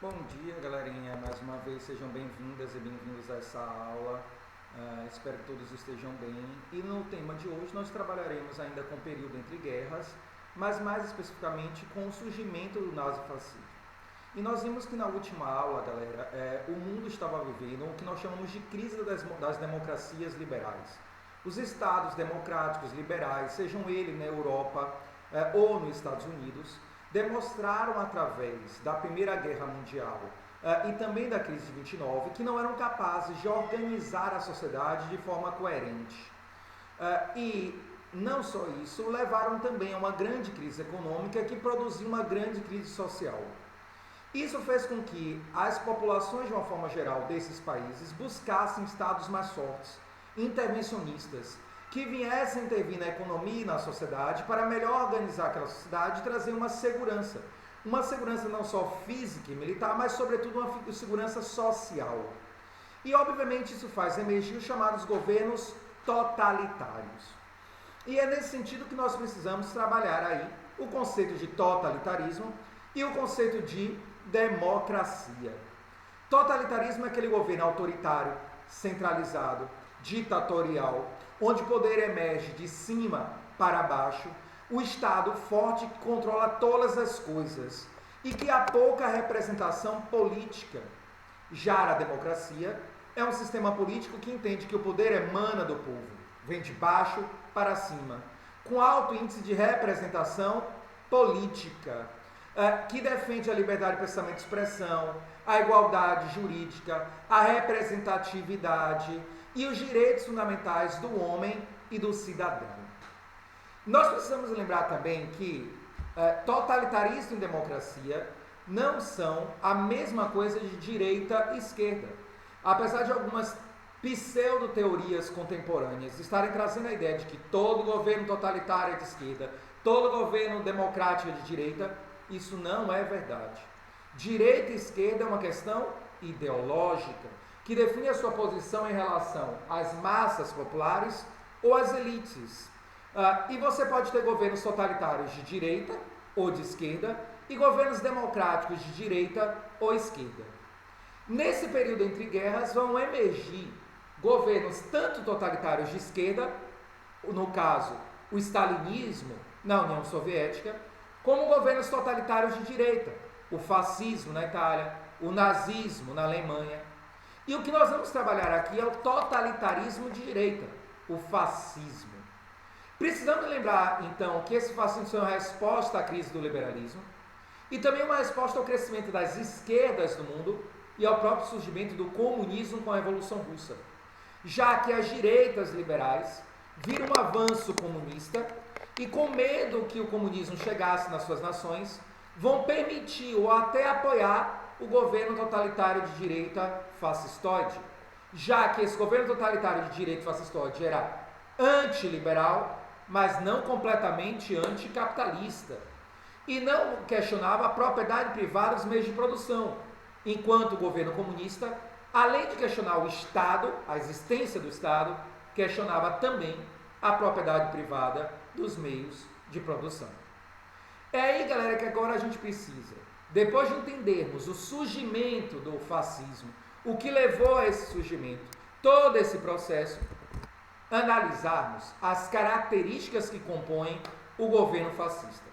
Bom dia, galerinha. Mais uma vez, sejam bem-vindas e bem-vindos a essa aula. Espero que todos estejam bem. E no tema de hoje, nós trabalharemos ainda com o período entre guerras, mas mais especificamente com o surgimento do nazifascismo. E nós vimos que na última aula, galera, o mundo estava vivendo o que nós chamamos de crise das democracias liberais. Os estados democráticos liberais, sejam eles na Europa ou nos Estados Unidos, demonstraram através da Primeira Guerra Mundial e também da crise de 29 que não eram capazes de organizar a sociedade de forma coerente. E não só isso, levaram também a uma grande crise econômica que produziu uma grande crise social. Isso fez com que as populações, de uma forma geral, desses países buscassem estados mais fortes, intervencionistas, que viessem intervir na economia e na sociedade para melhor organizar aquela sociedade e trazer uma segurança. Uma segurança não só física e militar, mas sobretudo uma segurança social. E obviamente isso faz emergir os chamados governos totalitários. E é nesse sentido que nós precisamos trabalhar aí o conceito de totalitarismo e o conceito de democracia. Totalitarismo é aquele governo autoritário, centralizado, ditatorial, onde o poder emerge de cima para baixo, o Estado forte que controla todas as coisas e que há pouca representação política. Já a democracia é um sistema político que entende que o poder emana do povo, vem de baixo para cima, com alto índice de representação política, que defende a liberdade de pensamento e expressão, a igualdade jurídica, a representatividade e os direitos fundamentais do homem e do cidadão. Nós precisamos lembrar também que totalitarismo e democracia não são a mesma coisa de direita e esquerda. Apesar de algumas pseudo-teorias contemporâneas estarem trazendo a ideia de que todo governo totalitário é de esquerda, todo governo democrático é de direita, isso não é verdade. Direita e esquerda é uma questão ideológica, que define a sua posição em relação às massas populares ou às elites. E você pode ter governos totalitários de direita ou de esquerda e governos democráticos de direita ou esquerda. Nesse período entre guerras vão emergir governos tanto totalitários de esquerda, no caso o stalinismo na União Soviética, como governos totalitários de direita, o fascismo na Itália, o nazismo na Alemanha. E o que nós vamos trabalhar aqui é o totalitarismo de direita, o fascismo. Precisamos lembrar, então, que esse fascismo foi uma resposta à crise do liberalismo e também uma resposta ao crescimento das esquerdas do mundo e ao próprio surgimento do comunismo com a Revolução Russa, já que as direitas liberais viram um avanço comunista e, com medo que o comunismo chegasse nas suas nações, vão permitir ou até apoiar o governo totalitário de direita fascistoide, já que esse governo totalitário de direita fascistoide era antiliberal, mas não completamente anticapitalista, e não questionava a propriedade privada dos meios de produção, enquanto o governo comunista, além de questionar o Estado, a existência do Estado, questionava também a propriedade privada dos meios de produção. É aí, galera, que agora a gente precisa, depois de entendermos o surgimento do fascismo, o que levou a esse surgimento, todo esse processo, analisarmos as características que compõem o governo fascista.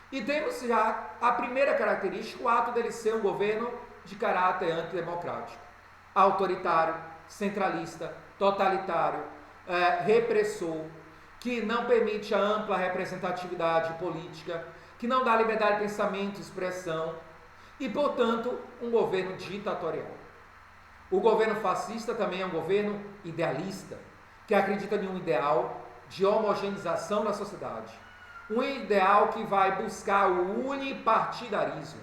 E temos já a primeira característica, o ato dele ser um governo de caráter antidemocrático, autoritário, centralista, totalitário, repressor, que não permite a ampla representatividade política, que não dá liberdade de pensamento e expressão, e, portanto, um governo ditatorial. O governo fascista também é um governo idealista, que acredita em um ideal de homogeneização da sociedade, um ideal que vai buscar o unipartidarismo,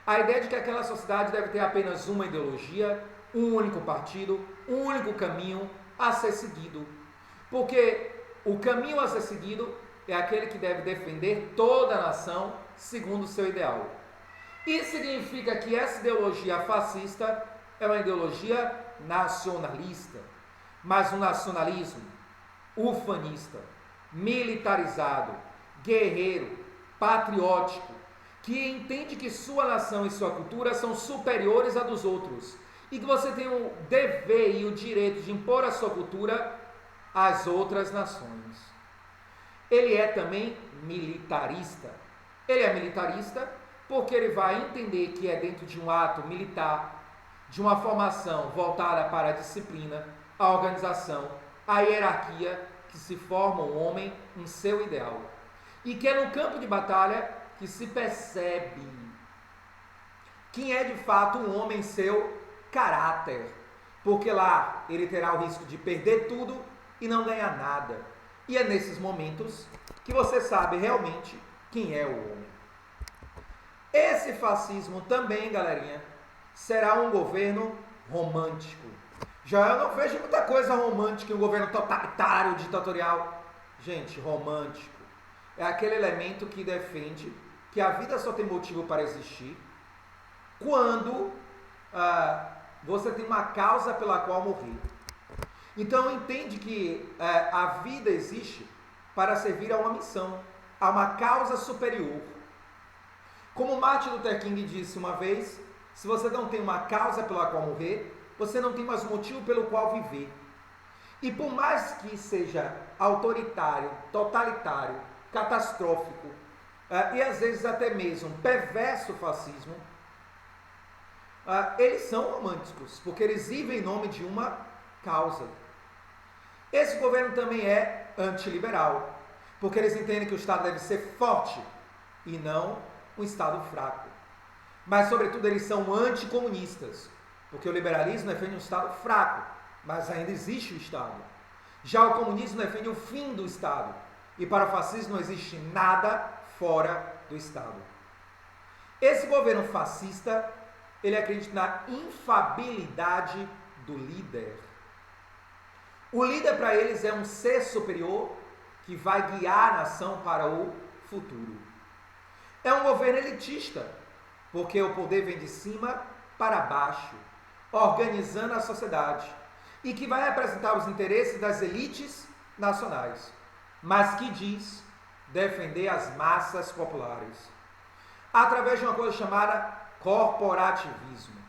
a ideia de que aquela sociedade deve ter apenas uma ideologia, um único partido, um único caminho a ser seguido, porque o caminho a ser seguido é aquele que deve defender toda a nação segundo o seu ideal. Isso significa que essa ideologia fascista é uma ideologia nacionalista, mas um nacionalismo ufanista, militarizado, guerreiro, patriótico, que entende que sua nação e sua cultura são superiores à dos outros, e que você tem o dever e o direito de impor a sua cultura às outras nações. Ele é também militarista. Ele é militarista porque ele vai entender que é dentro de um ato militar, de uma formação voltada para a disciplina, a organização, a hierarquia, que se forma o homem em seu ideal. E que é no campo de batalha que se percebe quem é de fato um homem em seu caráter. Porque lá ele terá o risco de perder tudo e não ganhar nada. E é nesses momentos que você sabe realmente quem é o homem. Esse fascismo também, galerinha, será um governo romântico. Já eu não vejo muita coisa romântica em um governo totalitário, ditatorial. Gente, romântico é aquele elemento que defende que a vida só tem motivo para existir quando você tem uma causa pela qual morrer. Então entende que a vida existe para servir a uma missão, a uma causa superior. Como Martin Luther King disse uma vez, se você não tem uma causa pela qual morrer, você não tem mais motivo pelo qual viver. E por mais que seja autoritário, totalitário, catastrófico, e às vezes até mesmo perverso o fascismo, eles são românticos, porque eles vivem em nome de uma causa. Esse governo também é antiliberal, porque eles entendem que o Estado deve ser forte e não um Estado fraco. Mas, sobretudo, eles são anticomunistas, porque o liberalismo defende um Estado fraco, mas ainda existe o Estado. Já o comunismo defende o fim do Estado, e para o fascismo não existe nada fora do Estado. Esse governo fascista, ele acredita na infabilidade do líder. O líder para eles é um ser superior que vai guiar a nação para o futuro. É um governo elitista, porque o poder vem de cima para baixo, organizando a sociedade, e que vai representar os interesses das elites nacionais, mas que diz defender as massas populares, através de uma coisa chamada corporativismo.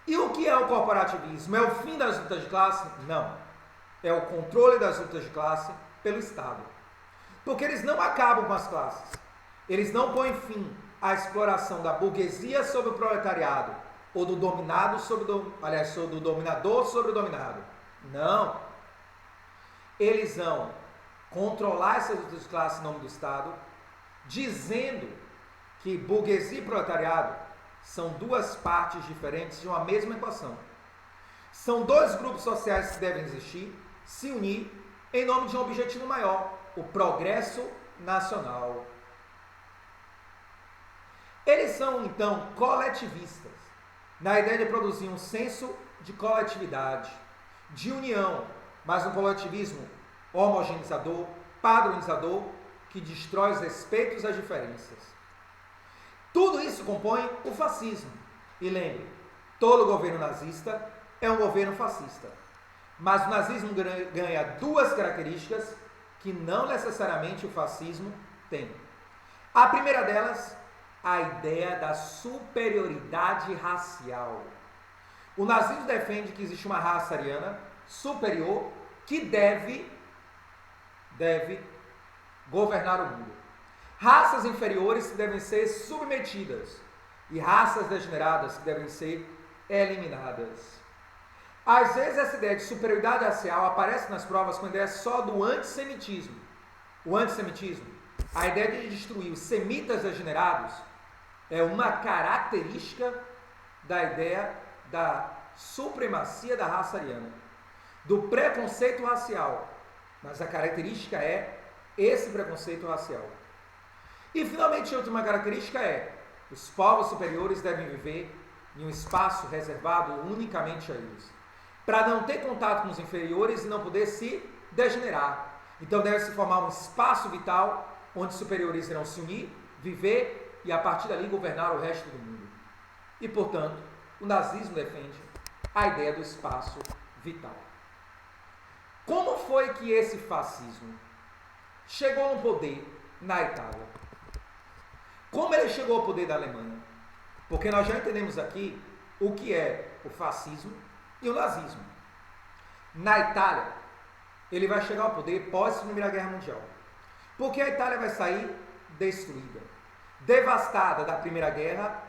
E o que é o corporativismo? É o fim das lutas de classe? Não. É o controle das lutas de classe pelo Estado. Porque eles não acabam com as classes. Eles não põem fim à exploração da burguesia sobre o proletariado, ou do dominado sobre do dominador sobre o dominado. Não. Eles vão controlar essas lutas de classe em nome do Estado, dizendo que burguesia e proletariado são duas partes diferentes de uma mesma equação. São dois grupos sociais que devem existir, se unir em nome de um objetivo maior, o progresso nacional. Eles são, então, coletivistas, na ideia de produzir um senso de coletividade, de união, mas um coletivismo homogeneizador, padronizador, que destrói os respeitos às diferenças. Tudo isso compõe o fascismo. E lembre, todo governo nazista é um governo fascista. Mas o nazismo ganha duas características que não necessariamente o fascismo tem. A primeira delas, a ideia da superioridade racial. O nazismo defende que existe uma raça ariana superior que deve governar o mundo. Raças inferiores que devem ser submetidas e raças degeneradas que devem ser eliminadas. Às vezes essa ideia de superioridade racial aparece nas provas com a ideia só do antissemitismo. O antissemitismo, a ideia de destruir os semitas degenerados, é uma característica da ideia da supremacia da raça ariana, do preconceito racial. Mas a característica é esse preconceito racial. E finalmente a última característica é: os povos superiores devem viver em um espaço reservado unicamente a eles, para não ter contato com os inferiores e não poder se degenerar. Então deve se formar um espaço vital onde os superiores irão se unir, viver e a partir dali governar o resto do mundo. E portanto, o nazismo defende a ideia do espaço vital. Como foi que esse fascismo chegou no poder na Itália? Como ele chegou ao poder da Alemanha? Porque nós já entendemos aqui o que é o fascismo e o nazismo. Na Itália, ele vai chegar ao poder pós Primeira Guerra Mundial. Porque a Itália vai sair destruída, devastada da Primeira Guerra,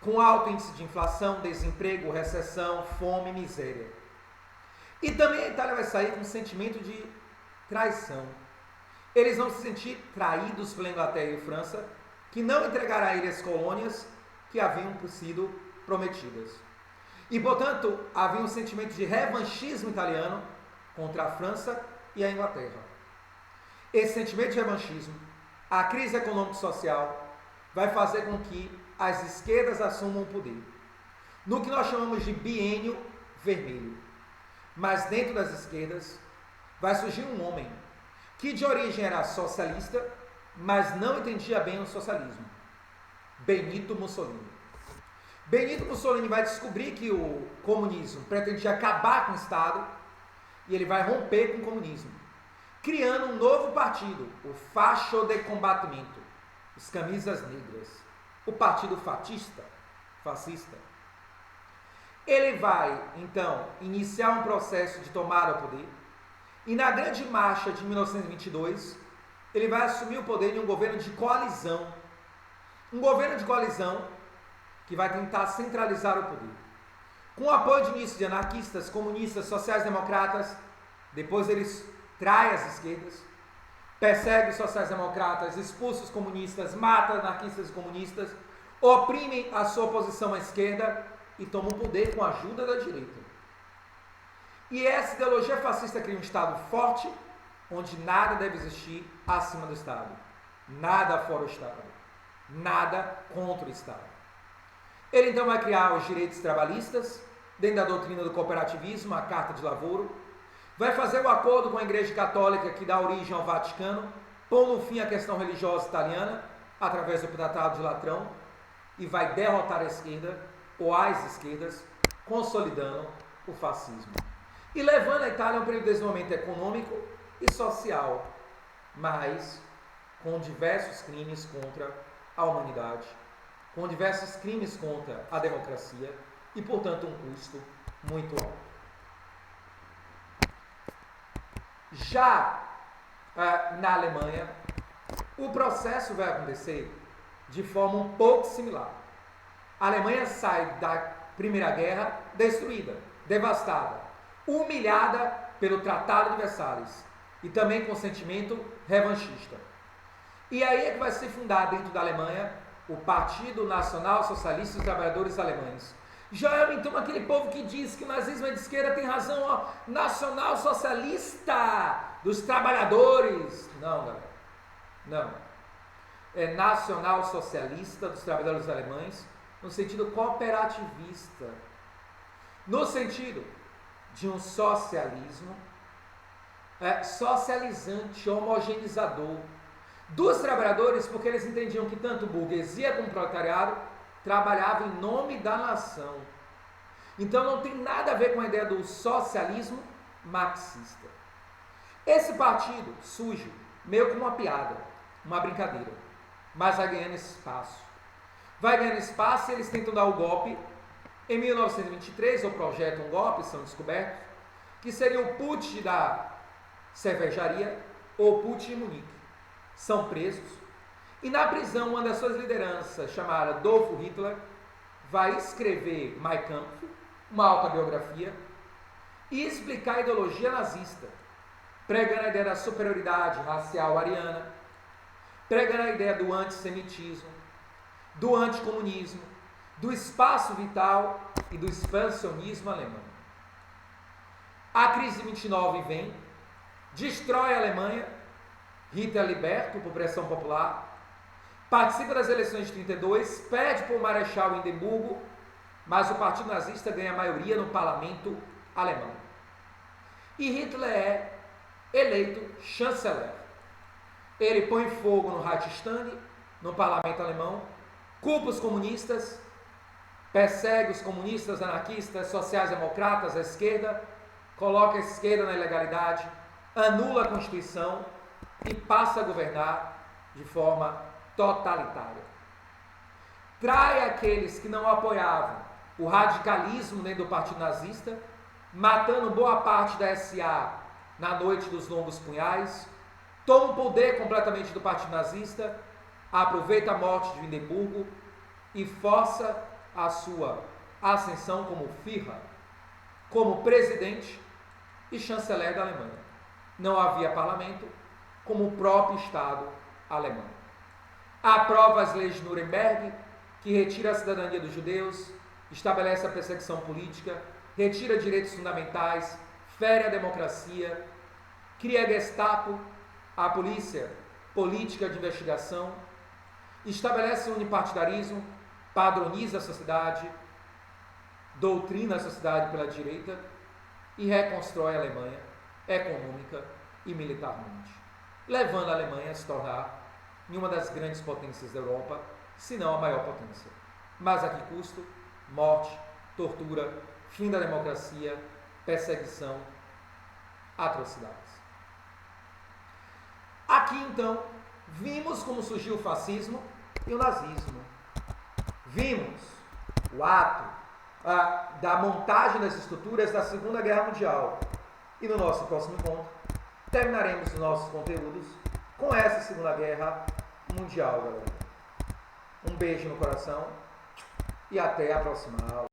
com alto índice de inflação, desemprego, recessão, fome e miséria. E também a Itália vai sair com um sentimento de traição. Eles vão se sentir traídos pela Inglaterra e França, que não entregaram a eles as colônias que haviam sido prometidas. E, portanto, havia um sentimento de revanchismo italiano contra a França e a Inglaterra. Esse sentimento de revanchismo, a crise econômica e social, vai fazer com que as esquerdas assumam o poder. No que nós chamamos de biênio vermelho. Mas dentro das esquerdas vai surgir um homem que de origem era socialista, mas não entendia bem o socialismo. Benito Mussolini. Benito Mussolini vai descobrir que o comunismo pretendia acabar com o Estado e ele vai romper com o comunismo, criando um novo partido, o Fascio de Combattimento, os Camisas Negras, o Partido Fascista. Ele vai, então, iniciar um processo de tomada ao poder e na Grande Marcha de 1922, ele vai assumir o poder em um governo de coalizão. Um governo de coalizão que vai tentar centralizar o poder. Com o apoio de início de anarquistas, comunistas, sociais-democratas, depois eles traem as esquerdas, perseguem os sociais-democratas, expulsam os comunistas, matam anarquistas e comunistas, oprimem a sua oposição à esquerda e tomam o poder com a ajuda da direita. E essa ideologia fascista cria um Estado forte, onde nada deve existir acima do Estado. Nada fora o Estado. Nada contra o Estado. Ele então vai criar os direitos trabalhistas, dentro da doutrina do cooperativismo, a Carta de Lavoro, vai fazer o acordo com a Igreja Católica que dá origem ao Vaticano, pondo fim à questão religiosa italiana, através do Tratado de Latrão, e vai derrotar a esquerda, ou as esquerdas, consolidando o fascismo. E levando a Itália a um período de desenvolvimento econômico e social, mas com diversos crimes contra a humanidade, com diversos crimes contra a democracia e, portanto, um custo muito alto. Já na Alemanha, o processo vai acontecer de forma um pouco similar. A Alemanha sai da Primeira Guerra destruída, devastada, humilhada pelo Tratado de Versalhes e também com sentimento revanchista. E aí é que vai se fundar dentro da Alemanha o Partido Nacional Socialista dos Trabalhadores Alemães. Joel, então, aquele povo que diz que o nazismo é de esquerda tem razão, ó, nacional socialista dos trabalhadores. Não, galera. Não. É nacional socialista dos trabalhadores alemães no sentido cooperativista. No sentido de um socialismo socializante, homogeneizador dos trabalhadores, porque eles entendiam que tanto burguesia como proletariado trabalhavam em nome da nação. Então não tem nada a ver com a ideia do socialismo marxista. Esse partido surge meio como uma piada, uma brincadeira, mas vai ganhando espaço. Vai ganhando espaço e eles tentam dar o golpe. Em 1923, ou projetam um golpe, são descobertos, que seria o putsch da cervejaria ou o putsch de Munique. São presos. E na prisão, uma das suas lideranças, chamada Adolf Hitler, vai escrever Mein Kampf, uma autobiografia, e explicar a ideologia nazista, pregando a ideia da superioridade racial ariana, pregando a ideia do antissemitismo, do anticomunismo, do espaço vital e do expansionismo alemão. A crise de 29 vem, destrói a Alemanha, Hitler é liberto por pressão popular, participa das eleições de 32, pede por Marechal Hindenburgo, mas o partido nazista ganha a maioria no parlamento alemão. E Hitler é eleito chanceler. Ele põe fogo no Reichstag, no parlamento alemão, culpa os comunistas, persegue os comunistas, anarquistas, sociais-democratas, a esquerda, coloca a esquerda na ilegalidade, anula a Constituição e passa a governar de forma totalitária. Trai aqueles que não apoiavam o radicalismo dentro do Partido Nazista, matando boa parte da SA na noite dos longos punhais, toma o poder completamente do Partido Nazista, aproveita a morte de Hindenburgo e força a sua ascensão como Führer, como presidente e chanceler da Alemanha. Não havia parlamento, como o próprio Estado alemão. Aprova as leis de Nuremberg, que retira a cidadania dos judeus, estabelece a perseguição política, retira direitos fundamentais, fere a democracia, cria a Gestapo, a polícia política de investigação, estabelece o unipartidarismo, padroniza a sociedade, doutrina a sociedade pela direita e reconstrói a Alemanha econômica e militarmente, levando a Alemanha a se tornar uma das grandes potências da Europa, se não a maior potência. Mas a que custo? Morte, tortura, fim da democracia, perseguição, atrocidades. Aqui então, vimos como surgiu o fascismo e o nazismo. Vimos o ato da montagem das estruturas da Segunda Guerra Mundial. E no nosso próximo encontro, terminaremos os nossos conteúdos com essa Segunda Guerra Mundial, galera. Um beijo no coração e até a próxima aula.